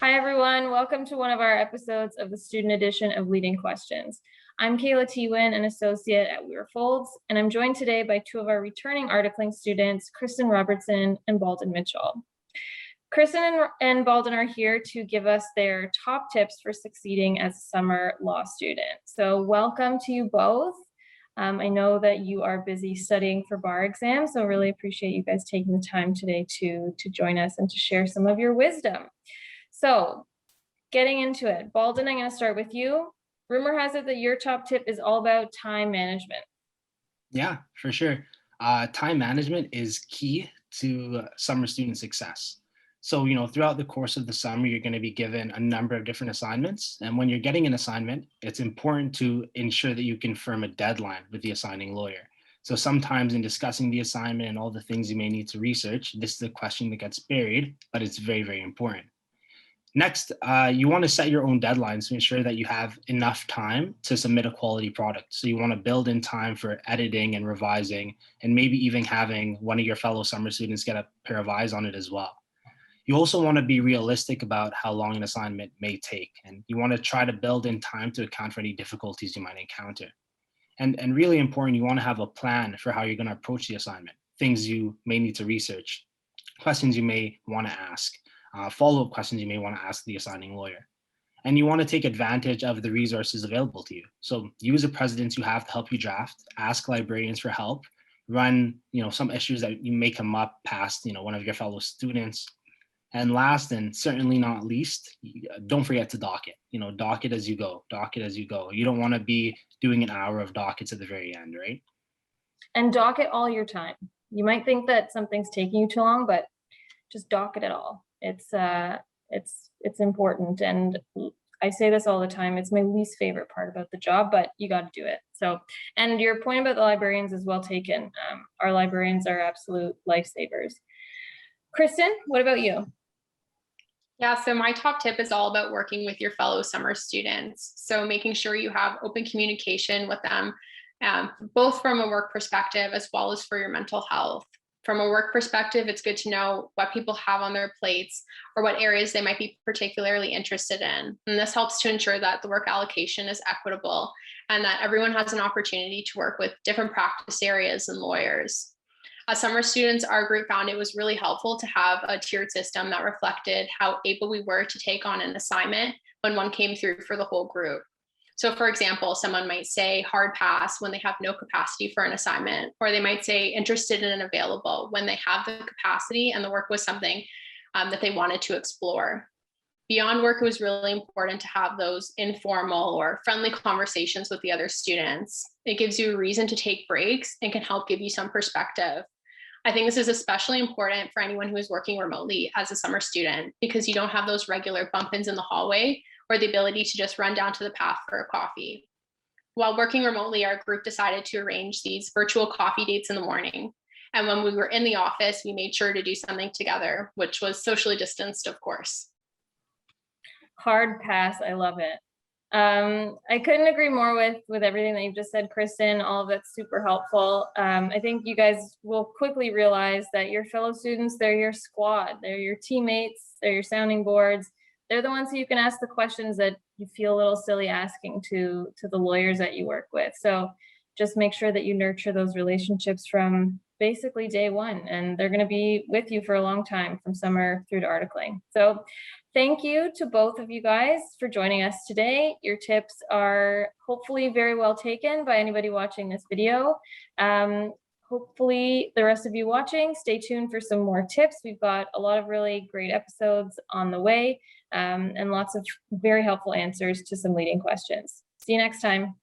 Hi, everyone. Welcome to one of our episodes of the student edition of Leading Questions. I'm Kayla Theeuwen, an associate at WeirFoulds, and I'm joined today by two of our returning articling students, Kristen Robertson and Baldon Mitchell. Kristen and Baldon are here to give us their top tips for succeeding as a summer law student. So welcome to you both. I know that you are busy studying for bar exams, so really appreciate you guys taking the time today to join us and to share some of your wisdom. So getting into it, Baldon, I'm going to start with you. Rumor has it that your top tip is all about time management. Yeah, for sure. Time management is key to summer student success. So, throughout the course of the summer, you're going to be given a number of different assignments. And when you're getting an assignment, it's important to ensure that you confirm a deadline with the assigning lawyer. So sometimes in discussing the assignment and all the things you may need to research, this is a question that gets buried, but it's very, very important. Next, you want to set your own deadlines to ensure that you have enough time to submit a quality product. So you want to build in time for editing and revising, and maybe even having one of your fellow summer students get a pair of eyes on it as well. You also want to be realistic about how long an assignment may take, and you want to try to build in time to account for any difficulties you might encounter. And really important, you want to have a plan for how you're going to approach the assignment, things you may need to research, questions you may want to ask. Follow-up questions you may want to ask the assigning lawyer. And you want to take advantage of the resources available to you. So use the precedents you have to help you draft, ask librarians for help, run some issues that you may come up past one of your fellow students. And last and certainly not least, don't forget to docket. Docket as you go, docket as you go. You don't want to be doing an hour of dockets at the very end, right? And docket all your time. You might think that something's taking you too long, but just docket it all. It's important, and I say this all the time. It's my least favorite part about the job, but you got to do it. So, and your point about the librarians is well taken. Our librarians are absolute lifesavers. Kristen, what about you? Yeah, so my top tip is all about working with your fellow summer students. So making sure you have open communication with them, both from a work perspective as well as for your mental health. From a work perspective, it's good to know what people have on their plates or what areas they might be particularly interested in. And this helps to ensure that the work allocation is equitable and that everyone has an opportunity to work with different practice areas and lawyers. As summer students, our group found it was really helpful to have a tiered system that reflected how able we were to take on an assignment when one came through for the whole group. So for example, someone might say hard pass when they have no capacity for an assignment, or they might say interested and available when they have the capacity and the work was something that they wanted to explore. Beyond work, it was really important to have those informal or friendly conversations with the other students. It gives you a reason to take breaks and can help give you some perspective. I think this is especially important for anyone who is working remotely as a summer student, because you don't have those regular bump-ins in the hallway or the ability to just run down to the path for a coffee. While working remotely, our group decided to arrange these virtual coffee dates in the morning. And when we were in the office, we made sure to do something together, which was socially distanced, of course. Hard pass, I love it. I couldn't agree more with everything that you've just said, Kristen. All of that's super helpful. I think you guys will quickly realize that your fellow students, they're your squad, they're your teammates, they're your sounding boards. They're the ones who you can ask the questions that you feel a little silly asking to the lawyers that you work with. So just make sure that you nurture those relationships from basically day one, and they're going to be with you for a long time, from summer through to articling. So thank you to both of you guys for joining us today. Your tips are hopefully very well taken by anybody watching this video. Hopefully the rest of you watching, stay tuned for some more tips. We've got a lot of really great episodes on the way, and lots of very helpful answers to some leading questions. See you next time.